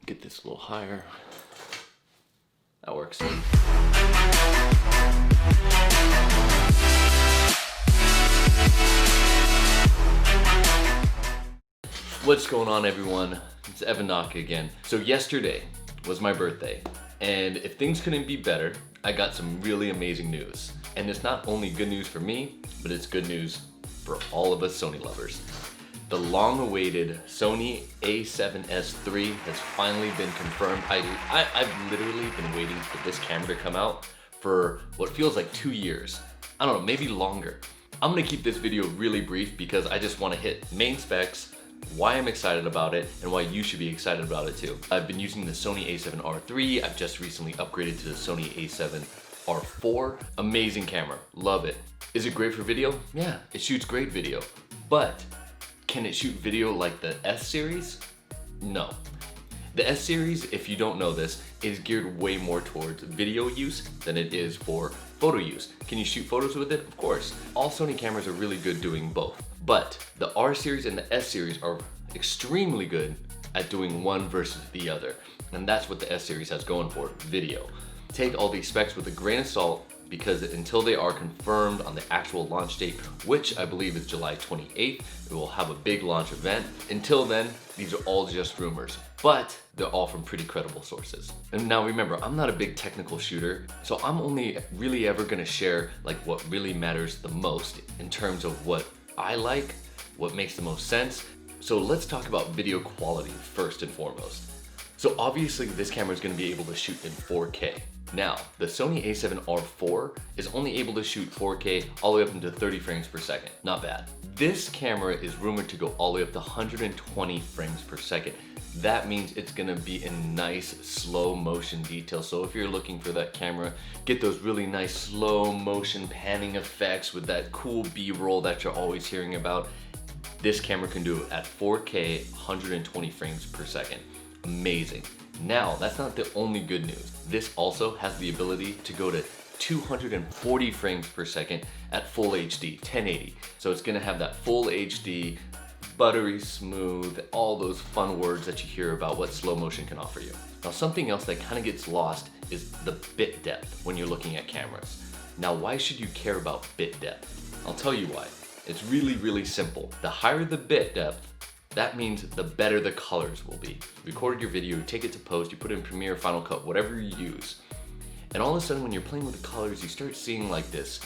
Get this a little higher. That works. What's going on, everyone? It's Evan Naka again. So yesterday was my birthday, and if things couldn't be better, I got some really amazing news. And it's not only good news for me, but it's good news for all of us Sony lovers. The long-awaited Sony a7S III has finally been confirmed. I've literally been waiting for this camera to come out for what feels like 2 years. I don't know, maybe longer. I'm gonna keep this video really brief because I just wanna hit main specs, why I'm excited about it, and why you should be excited about it too. I've been using the Sony a7R III. I've just recently upgraded to the Sony a7R IV. Amazing camera, love it. Is it great for video? Yeah, it shoots great video, but can it shoot video like the S series? No. The S series, if you don't know this, is geared way more towards video use than it is for photo use. Can you shoot photos with it? Of course. All Sony cameras are really good doing both. But the R series and the S series are extremely good at doing one versus the other. And that's what the S series has going for, video. Take all these specs with a grain of salt, because until they are confirmed on the actual launch date, which I believe is July 28th, we will have a big launch event. Until then, these are all just rumors, but they're all from pretty credible sources. And now remember, I'm not a big technical shooter, so I'm only really ever gonna share like what really matters the most in terms of what I like, what makes the most sense. So let's talk about video quality first and foremost. So obviously this camera is gonna be able to shoot in 4K. Now, the Sony a7R IV is only able to shoot 4K all the way up into 30 frames per second. Not bad. This camera is rumored to go all the way up to 120 frames per second. That means it's gonna be in nice slow motion detail. So if you're looking for that camera, get those really nice slow motion panning effects with that cool B-roll that you're always hearing about. This camera can do it at 4K, 120 frames per second. Amazing. Now, that's not the only good news. This also has the ability to go to 240 frames per second at full HD, 1080. So it's gonna have that full HD, buttery smooth, all those fun words that you hear about what slow motion can offer you. Now, something else that kind of gets lost is the bit depth when you're looking at cameras. Now, why should you care about bit depth? I'll tell you why. It's really, really simple. The higher the bit depth, that means the better the colors will be. You recorded your video, you take it to post, you put it in Premiere, Final Cut, whatever you use. And all of a sudden when you're playing with the colors, you start seeing like this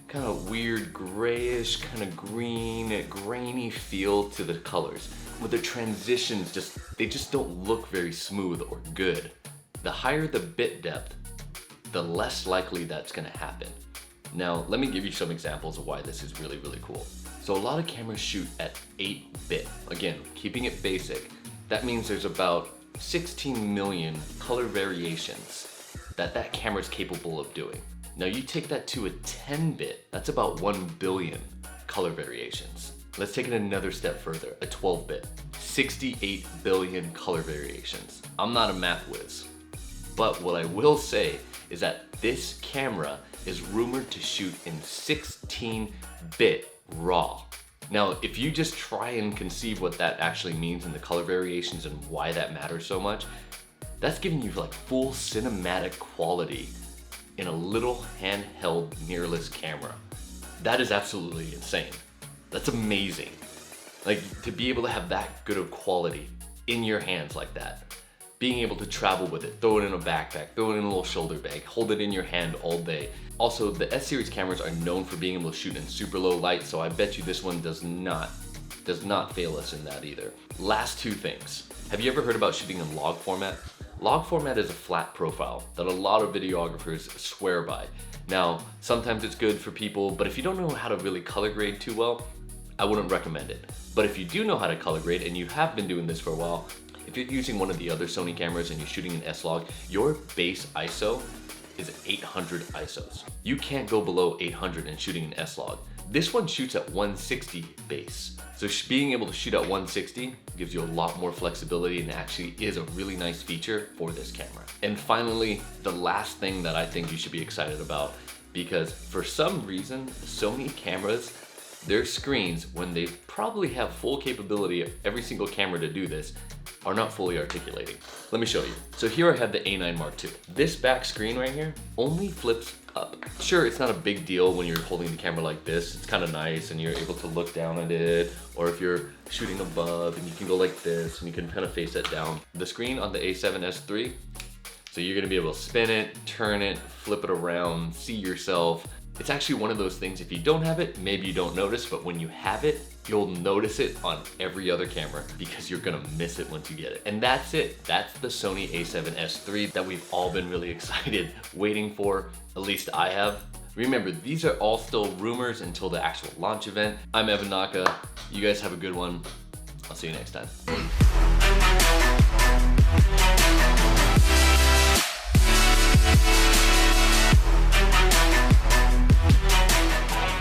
kind of weird grayish, kind of green, grainy feel to the colors. With the transitions, they just don't look very smooth or good. The higher the bit depth, the less likely that's gonna happen. Now, let me give you some examples of why this is really, really cool. So a lot of cameras shoot at 8-bit. Again, keeping it basic, that means there's about 16 million color variations that camera is capable of doing. Now you take that to a 10-bit, that's about 1 billion color variations. Let's take it another step further, a 12-bit, 68 billion color variations. I'm not a math whiz, but what I will say is that this camera is rumored to shoot in 16-bit RAW. Now, if you just try and conceive what that actually means in the color variations and why that matters so much, that's giving you like full cinematic quality in a little handheld mirrorless camera. That is absolutely insane. That's amazing. Like, to be able to have that good of quality in your hands like that. Being able to travel with it, throw it in a backpack, throw it in a little shoulder bag, hold it in your hand all day. Also, the S series cameras are known for being able to shoot in super low light, so I bet you this one does not fail us in that either. Last two things. Have you ever heard about shooting in log format? Log format is a flat profile that a lot of videographers swear by. Now, sometimes it's good for people, but if you don't know how to really color grade too well, I wouldn't recommend it. But if you do know how to color grade and you have been doing this for a while, if you're using one of the other Sony cameras and you're shooting in S-Log, your base ISO is 800 ISOs. You can't go below 800 in shooting in S-Log. This one shoots at 160 base. So being able to shoot at 160 gives you a lot more flexibility and actually is a really nice feature for this camera. And finally, the last thing that I think you should be excited about, because for some reason, Sony cameras their screens, when they probably have full capability of every single camera to do this, are not fully articulating. Let me show you. So here I have the A9 Mark II. This back screen right here only flips up. Sure, it's not a big deal when you're holding the camera like this. It's kind of nice and you're able to look down at it, or if you're shooting above and you can go like this and you can kind of face it down. The screen on the a7S III, so you're gonna be able to spin it, turn it, flip it around, see yourself. It's actually one of those things, if you don't have it, maybe you don't notice, but when you have it, you'll notice it on every other camera because you're gonna miss it once you get it. And that's it. That's the Sony a7S III that we've all been really excited waiting for. At least I have. Remember, these are all still rumors until the actual launch event. I'm Evan Naka. You guys have a good one. I'll see you next time.